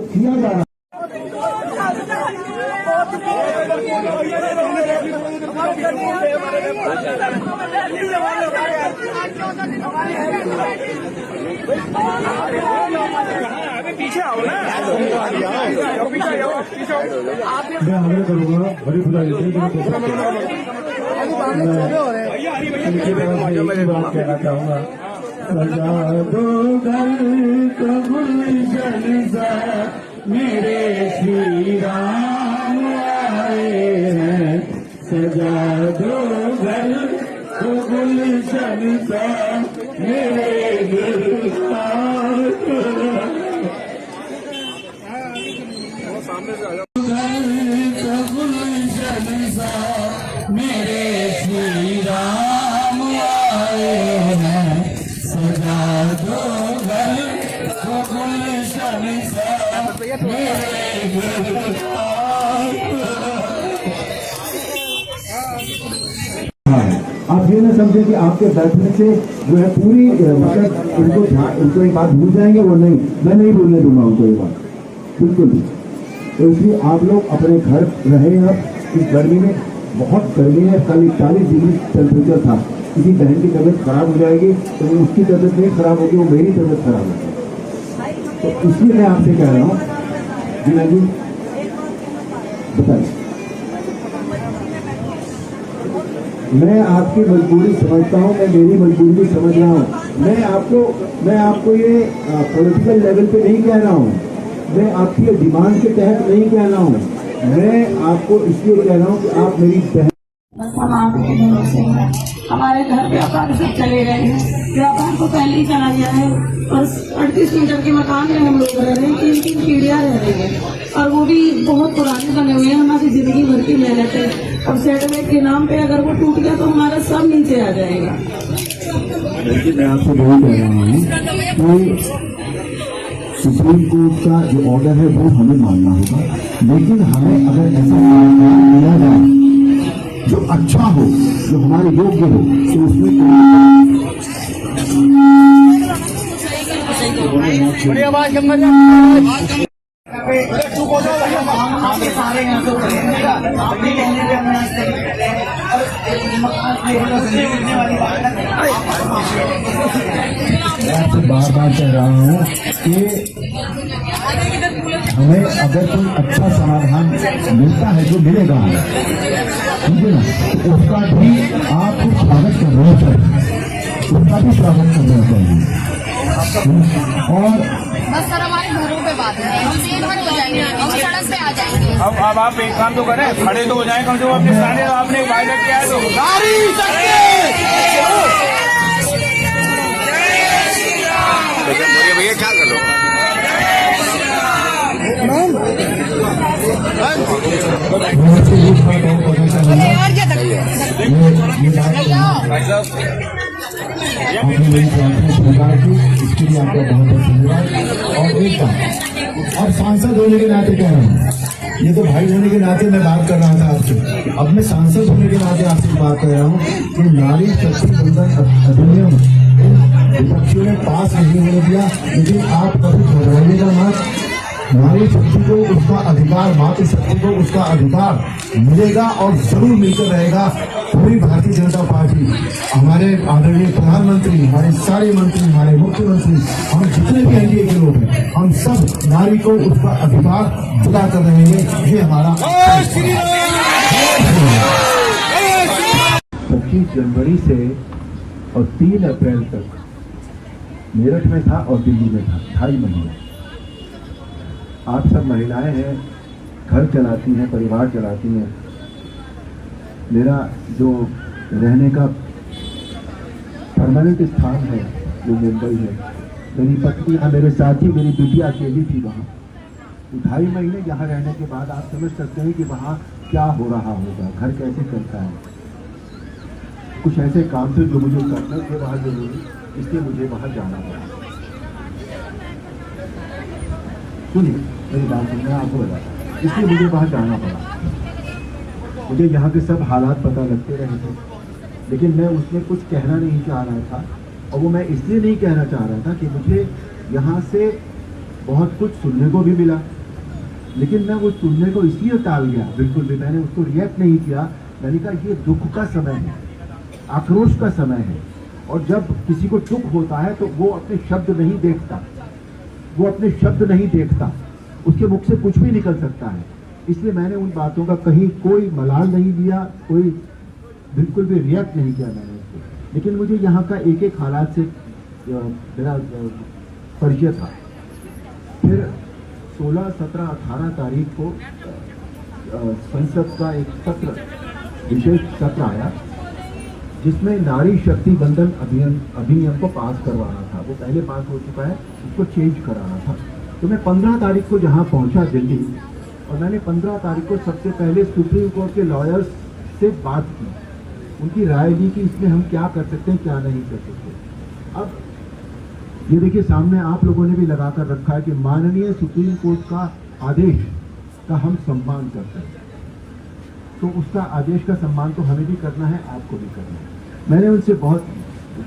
किया जा रहा है। पीछे आओ ना, मैं आगे करूँगा बड़ी बुलाई कहना चाहूँगा, सजा दो घर को गुलशन सा मेरे श्री राम आए हैं, सजा दो घर को गुलशन सा मेरे मेरे श्री राम आए हैं, सजा दो घर को गुलशन सा मेरे आप ये न समझे कि आपके बैठने से जो है पूरी मतलब उनको एक बात भूल जाएंगे, वो नहीं, मैं नहीं भूलने दूंगा उनको ये बात, बिल्कुल भी। तो इसलिए आप लोग अपने घर रहे। अब इस गर्मी में बहुत गर्मी है, कल 40 डिग्री टेम्परेचर था। किसी बहन की तबीयत खराब हो जाएगी तो उसकी तबीयत नहीं खराब होगी, वो मेरी तबीयत खराब होगी। तो इसलिए मैं आपसे कह रहा हूँ जीना जी, बताइए। मैं आपकी मजबूरी समझता हूँ, मैं मेरी मजबूरी भी समझ रहा हूँ। मैं आपको ये पॉलिटिकल लेवल पे नहीं कह रहा हूँ, मैं आपकी डिमांड के तहत नहीं कह रहा हूँ, मैं आपको इसलिए कह रहा हूँ कि आप मेरी बहन। बस हम आपके भरोसे हैं, हमारे घर व्यापार सब चले गए हैं, व्यापार को पहले ही चला गया है। बस 38 मीटर के मकान में हम लोग रह रहे हैं, 3 पीढ़ियाँ रह रही है और वो भी बहुत पुराने बने हुए हैं। हमारी जिंदगी भर की मेहनत है और सेटलमेंट के नाम पे अगर वो टूट गया तो हमारा सब नीचे आ जाएगा। मैं आपसे बहुत कह रहा हूँ कि सुप्रीम कोर्ट का जो ऑर्डर है वो हमें मानना होगा, लेकिन हमें अगर ऐसा मिला जाए जो अच्छा हो, जो हमारे योग्य हो, तो उसमें आपसे बार बार कह रहा हूँ कि हमें अगर कोई अच्छा समाधान मिलता है, जो मिलेगा ठीक है ना, तो उसका भी आपको स्वागत करना चाहिए, उसका भी स्वागत करना चाहिए। और बस सर हमारे घरों पे बात है, हम दिन भर हो जाएंगे, हम सड़क पे आ जाएंगे। अब आप एक काम तो करें, खड़े तो हो जाएं कम से कम अपने सामने, आपने वायदा किया है तो भैया क्या कर लो। इसके लिए आपका बहुत बहुत धन्यवाद। और एक बात, और सांसद होने के नाते कह रहा हूँ, ये तो भाई होने के नाते मैं बात कर रहा था आपसे, अब मैं सांसद होने के नाते आपसे बात कर रहा हूँ कि नारी शक्ति बंधन अधिनियम विपक्षियों ने पास नहीं होने दिया, लेकिन आप कभी घबराइएगा मत। नारी शक्ति को उसका अधिकार, मातृ शक्ति को उसका अधिकार मिलेगा और जरूर मिलकर रहेगा। पूरी भारतीय जनता पार्टी, हमारे आदरणीय प्रधानमंत्री, हमारे सारे मंत्री, हमारे मुख्यमंत्री, हम जितने भी एनडीए के लोग हैं, हम सब नारी को उसका अधिकार दिला कर रहेंगे। ये हमारा 25 जनवरी से और 3 अप्रैल तक मेरठ में था और दिल्ली में था, 2.5 महीने। आप सब महिलाएं हैं, घर चलाती हैं, परिवार चलाती हैं। मेरा जो रहने का परमानेंट स्थान है वो मुंबई है। मेरी पत्नी यहाँ मेरे साथ ही, मेरी बेटी अकेली थी वहाँ। 2.5 महीने यहाँ रहने के बाद आप समझ सकते हैं कि वहाँ क्या हो रहा होगा, घर कैसे चलता है। कुछ ऐसे काम थे जो मुझे करने थे वहाँ जरूरी, इसलिए मुझे वहाँ जाना पड़ा। सुनिए मेरी बात सुनना, आपको बताता, इसलिए मुझे वहाँ जाना पड़ा। मुझे यहाँ के सब हालात पता लगते रहे थे, लेकिन मैं उसमें कुछ कहना नहीं चाह रहा था। और वो मैं इसलिए नहीं कहना चाह रहा था कि मुझे यहाँ से बहुत कुछ सुनने को भी मिला, लेकिन मैं वो सुनने को इसलिए टाल गया, बिल्कुल भी मैंने उसको रिएक्ट नहीं किया। मैंने कहा ये दुख का समय है, आक्रोश का समय है, और जब किसी को दुख होता है तो वो अपने शब्द नहीं देखता, वो अपने शब्द नहीं देखता, उसके मुख से कुछ भी निकल सकता है। इसलिए मैंने उन बातों का कहीं कोई मलाल नहीं लिया, कोई बिल्कुल भी रिएक्ट नहीं किया मैंने उसको। लेकिन मुझे यहाँ का एक एक हालात से मेरा परिचय था। फिर 16, 17, 18 तारीख को संसद का एक सत्र, विशेष सत्र आया जिसमें नारी शक्ति बंधन अधिनियम को पास करवाना था। वो पहले पास हो चुका है, उसको चेंज कराना था। तो मैं 15 तारीख को जहाँ पहुँचा दिल्ली, और मैंने 15 तारीख को सबसे पहले सुप्रीम कोर्ट के लॉयर्स से बात की, उनकी राय ली कि इसमें हम क्या कर सकते हैं, क्या नहीं कर सकते। अब ये देखिए सामने आप लोगों ने भी लगा कर रखा है कि माननीय सुप्रीम कोर्ट का आदेश का हम सम्मान करते हैं, तो उसका आदेश का सम्मान तो हमें भी करना है, आपको भी करना है। मैंने उनसे बहुत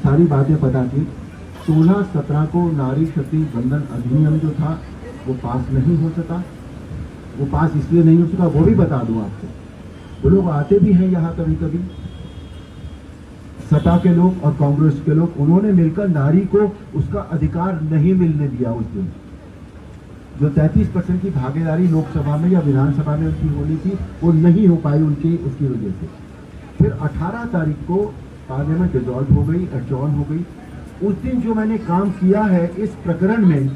सारी बातें पता की। 16, 17 को नारी शक्ति बंधन अधिनियम जो था वो पास नहीं हो सका। वो पास इसलिए नहीं हो सका, वो भी बता दूं आपको। वो लोग आते भी हैं यहाँ कभी कभी, सपा के लोग और कांग्रेस के लोग, उन्होंने मिलकर नारी को उसका अधिकार नहीं मिलने दिया। उस दिन जो 33% की भागीदारी लोकसभा में या विधानसभा में उनकी होनी थी, वो नहीं हो पाई उनकी, उसकी वजह से। फिर 18 तारीख को पार्लियामेंट डिसॉल्व हो गई, एडजॉर्न हो गई। उस दिन जो मैंने काम किया है इस प्रकरण में,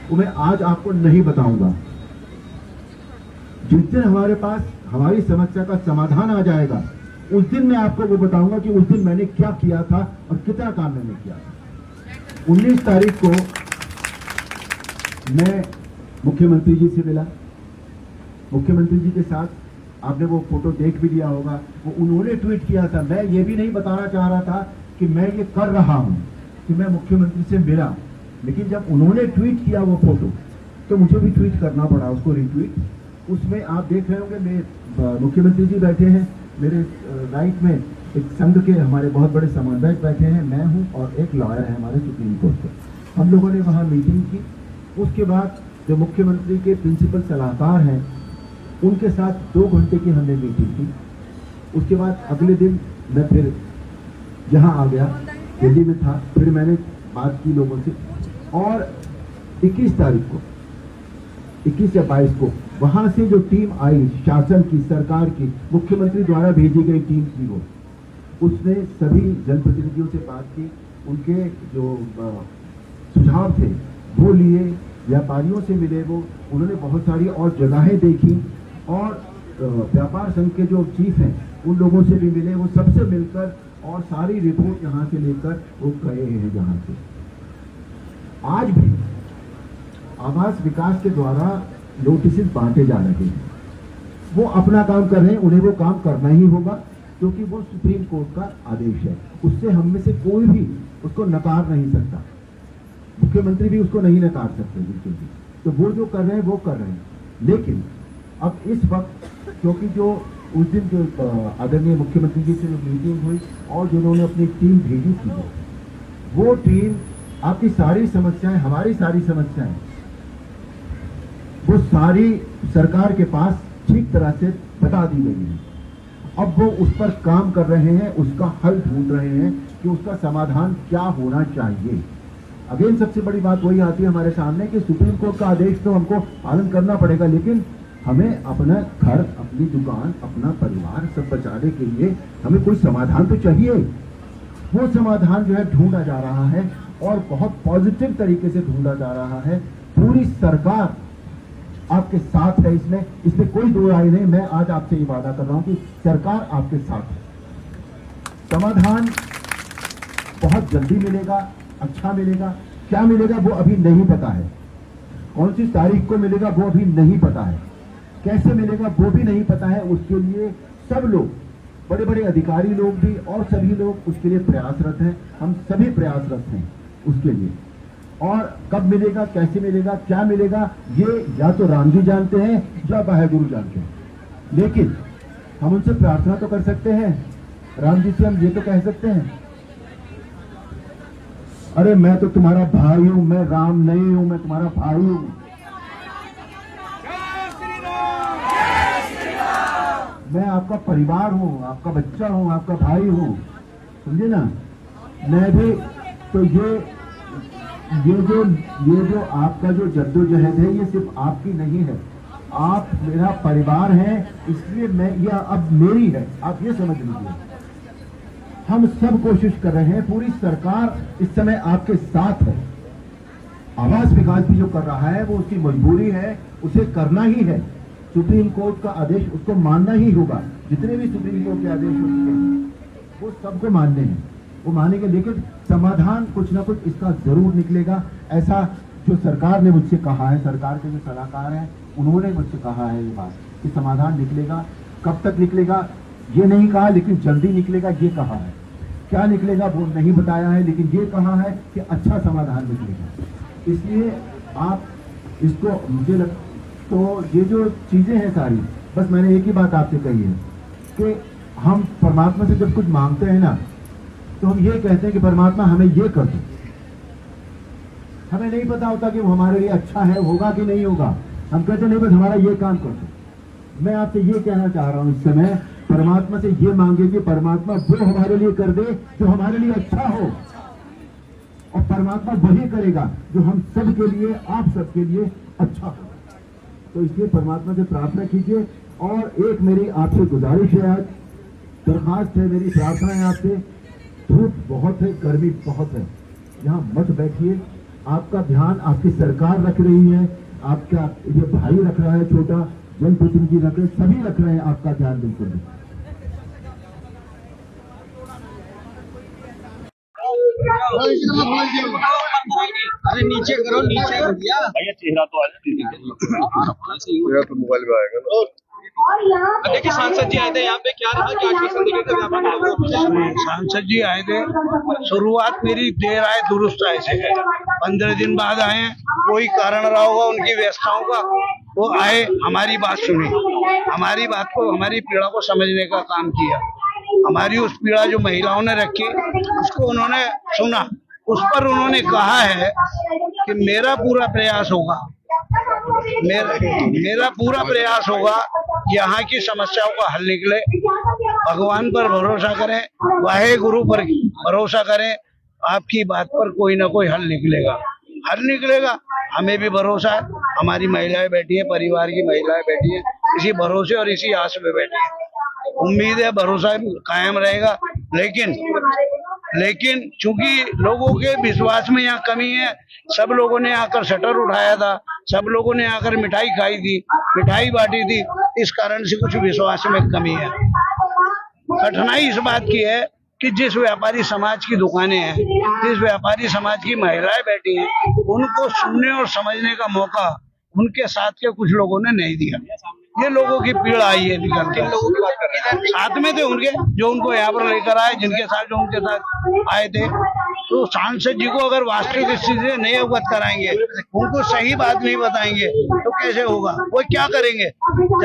वो मैं आज आपको नहीं बताऊंगा। जिस दिन हमारे पास हमारी समस्या का समाधान आ जाएगा, उस दिन मैं आपको वो बताऊंगा कि उस दिन मैंने क्या किया था और कितना काम मैंने किया था। 19 तारीख को मैं मुख्यमंत्री जी से मिला। मुख्यमंत्री जी के साथ आपने वो फोटो देख भी लिया होगा, वो उन्होंने ट्वीट किया था। मैं ये भी नहीं बताना चाह रहा था कि मैं ये कर रहा हूं कि मैं मुख्यमंत्री से मिला, लेकिन जब उन्होंने ट्वीट किया वो फोटो, तो मुझे भी ट्वीट करना पड़ा उसको, रिट्वीट। उसमें आप देख रहे होंगे मेरे मुख्यमंत्री जी बैठे हैं, मेरे राइट में एक संघ के हमारे बहुत बड़े समन्वयक बैठे हैं, मैं हूं, और एक लॉयर है हमारे सुप्रीम कोर्ट के। हम लोगों ने वहां मीटिंग की। उसके बाद जो मुख्यमंत्री के प्रिंसिपल सलाहकार हैं, उनके साथ 2 घंटे की हमने मीटिंग की। उसके बाद अगले दिन मैं फिर यहाँ आ गया, दिल्ली में था। फिर मैंने बात की लोगों से, और 21 तारीख को, 21 या 22 को वहां से जो टीम आई, शासन की, सरकार की, मुख्यमंत्री द्वारा भेजी गई टीम थी, वो उसने सभी जनप्रतिनिधियों से बात की। उनके जो सुझाव थे वो लिए, व्यापारियों से मिले, वो उन्होंने बहुत सारी और जगहें देखी, और व्यापार संघ के जो चीफ हैं उन लोगों से भी मिले। वो सबसे मिलकर और सारी रिपोर्ट यहाँ से लेकर वो गए हैं यहाँ से। आज भी आवास विकास के द्वारा नोटिस बांटे जा रहे हैं। वो अपना काम कर रहे हैं, उन्हें वो काम करना ही होगा, क्योंकि वो सुप्रीम कोर्ट का आदेश है। उससे हम में से कोई भी उसको नकार नहीं सकता, मुख्यमंत्री भी उसको नहीं नकार सकते बिल्कुल भी। तो वो जो कर रहे हैं वो कर रहे हैं। लेकिन अब इस वक्त, क्योंकि जो उस दिन जो आदरणीय मुख्यमंत्री जी से जो मीटिंग हुई और जो उन्होंने अपनी टीम भेजी थी, वो टीम आपकी सारी समस्याएं, हमारी सारी समस्याएं, वो सारी सरकार के पास ठीक तरह से बता दी गई है। अब वो उस पर काम कर रहे हैं, उसका हल ढूंढ रहे हैं कि उसका समाधान क्या होना चाहिए। अगेन सबसे बड़ी बात वही आती है हमारे सामने कि सुप्रीम कोर्ट का आदेश तो हमको पालन करना पड़ेगा, लेकिन हमें अपना घर, अपनी दुकान, अपना परिवार सब बचाने के लिए हमें कोई समाधान तो चाहिए। वो समाधान जो है ढूंढा जा रहा है, और बहुत पॉजिटिव तरीके से ढूंढा जा रहा है। पूरी सरकार आपके साथ है, इसमें कोई दो राय नहीं। मैं आज आपसे ये वादा कर रहा हूं कि सरकार आपके साथ है। समाधान बहुत जल्दी मिलेगा, अच्छा मिलेगा। क्या मिलेगा वो अभी नहीं पता है, कौन सी तारीख को मिलेगा वो अभी नहीं पता है, कैसे मिलेगा वो भी नहीं पता है। उसके लिए सब लोग, बड़े बड़े अधिकारी लोग भी और सभी लोग उसके लिए प्रयासरत हैं। हम सभी प्रयासरत हैं उसके लिए। और कब मिलेगा, कैसे मिलेगा, क्या मिलेगा, ये या तो राम जी जानते हैं या वाहेगुरु जानते हैं। लेकिन हम उनसे प्रार्थना तो कर सकते हैं, राम जी से हम ये तो कह सकते हैं, अरे मैं तो तुम्हारा भाई हूं, मैं राम नहीं हूं, मैं तुम्हारा भाई हूं। मैं आपका परिवार हूँ, आपका बच्चा हूँ, आपका भाई हूँ, समझे ना। मैं भी तो ये जो आपका जो जद्दोजहद है ये सिर्फ आपकी नहीं है, आप मेरा परिवार है, इसलिए मैं यह अब मेरी है, आप ये समझ लीजिए। हम सब कोशिश कर रहे हैं, पूरी सरकार इस समय आपके साथ है। आवास विकास भी जो कर रहा है वो उसकी मजबूरी है, उसे करना ही है। सुप्रीम कोर्ट का आदेश उसको मानना ही होगा। जितने भी सुप्रीम कोर्ट के आदेश हो चुके हैं वो सबको मानने हैं, वो मानेंगे, लेकिन समाधान कुछ ना कुछ इसका जरूर निकलेगा। ऐसा जो सरकार ने मुझसे कहा है, सरकार के जो सलाहकार हैं उन्होंने मुझसे कहा है ये बात कि समाधान निकलेगा। कब तक निकलेगा ये नहीं कहा, लेकिन जल्दी निकलेगा ये कहा है। क्या निकलेगा वो नहीं बताया है, लेकिन ये कहा है कि अच्छा समाधान निकलेगा। इसलिए आप इसको मुझे तो ये जो चीजें हैं सारी, बस मैंने एक ही बात आपसे कही है कि हम परमात्मा से जब कुछ मांगते हैं ना तो हम ये कहते हैं कि परमात्मा हमें ये कर दो। हमें नहीं पता होता कि वो हमारे लिए अच्छा है, होगा कि नहीं होगा। हम कहते नहीं, बस हमारा ये काम कर दो। मैं आपसे ये कहना चाह रहा हूं इस समय, परमात्मा से ये मांगे कि परमात्मा वो हमारे लिए कर दे जो हमारे लिए अच्छा हो, और परमात्मा वही करेगा जो हम सब के लिए, आप सबके लिए अच्छा हो। तो इसलिए परमात्मा से प्रार्थना कीजिए। और एक मेरी आपसे गुजारिश है, आज दरखास्त है, मेरी प्रार्थना है आपसे, धूप बहुत है, गर्मी बहुत है, यहाँ मत बैठिए। आपका ध्यान आपकी सरकार रख रही है, आपका ये भाई रख रहा है, छोटा जनप्रतिनिधि रख रहे, सभी रख रहे हैं आपका ध्यान बिल्कुल। अरे नीचे करो, नीचे कर दिया भैया, चेहरा तो चेहरा तो मोबाइल में आएगा ना। देखिए सांसद जी आए थे यहाँ पे, क्या रहा, क्या आश्वासन दिए थे? सांसद जी आए थे, शुरुआत मेरी देर आए दुरुस्त आए से है, 15 दिन बाद आए। कोई कारण रहा होगा उनकी व्यवस्थाओं का, वो आए, हमारी बात सुनी, हमारी बात को, हमारी पीड़ा को समझने का काम किया। हमारी उस पीड़ा जो महिलाओं ने रखी उसको उन्होंने सुना। उस पर उन्होंने कहा है कि मेरा पूरा प्रयास होगा, मेरा पूरा प्रयास होगा यहाँ की समस्याओं का हल निकले। भगवान पर भरोसा करें, वाहे गुरु पर भरोसा करें, आपकी बात पर कोई ना कोई हल निकलेगा, हल निकलेगा। हमें भी भरोसा है, हमारी महिलाएं बैठी हैं, परिवार की महिलाएं बैठी हैं, इसी भरोसे और इसी आस में बैठी हैं। उम्मीद है भरोसा कायम रहेगा। लेकिन चूंकि लोगों के विश्वास में यहाँ कमी है, सब लोगों ने आकर शटर उठाया था, सब लोगों ने आकर मिठाई खाई थी, मिठाई बांटी थी, इस कारण से कुछ विश्वास में कमी है। कठिनाई इस बात की है कि जिस व्यापारी समाज की दुकानें हैं, जिस व्यापारी समाज की महिलाएं बैठी हैं, उनको सुनने और समझने का मौका उनके साथ के कुछ लोगों ने नहीं दिया। ये लोगों की पीड़ा आई है निकल के। लोगों की बात कर रहे हैं, साथ में थे उनके, जो उनको यहाँ पर लेकर आए, जिनके साथ जो उनके साथ आए थे। तो सांसद जी को अगर वास्तविक स्थिति से नहीं अवगत कराएंगे, उनको सही बात नहीं बताएंगे तो कैसे होगा? वो क्या करेंगे?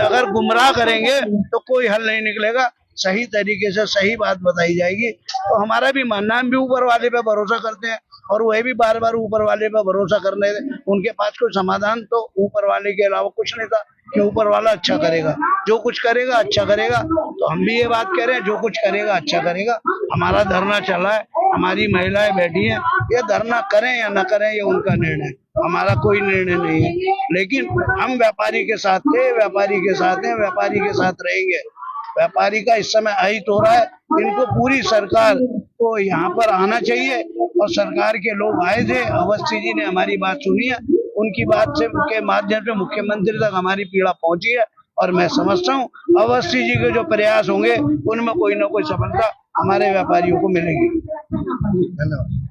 अगर गुमराह करेंगे तो कोई हल नहीं निकलेगा। सही तरीके से सही बात बताई जाएगी। तो हमारा भी मानना, हम भी ऊपर वाले पे भरोसा करते हैं और वही भी बार बार ऊपर वाले पे भरोसा करने, उनके पास कोई समाधान तो ऊपर वाले के अलावा कुछ नहीं था कि ऊपर वाला अच्छा करेगा, जो कुछ करेगा अच्छा करेगा। तो हम भी ये बात कह रहे हैं, जो कुछ करेगा अच्छा करेगा। हमारा धरना चला है, हमारी महिलाएं बैठी हैं, ये धरना करें या न करें ये उनका निर्णय, हमारा कोई निर्णय नहीं है। लेकिन हम व्यापारी के साथ थे, व्यापारी के साथ हैं, व्यापारी के साथ रहेंगे। व्यापारी का इस समय अहित हो रहा है, इनको पूरी सरकार को यहाँ पर आना चाहिए। और सरकार के लोग आए थे, अवस्थी जी ने हमारी बात सुनी है, उनकी बात से के माध्यम से मुख्यमंत्री तक हमारी पीड़ा पहुंची है। और मैं समझता हूँ अवस्थी जी के जो प्रयास होंगे उनमें कोई ना कोई सफलता हमारे व्यापारियों को मिलेगी। धन्यवाद।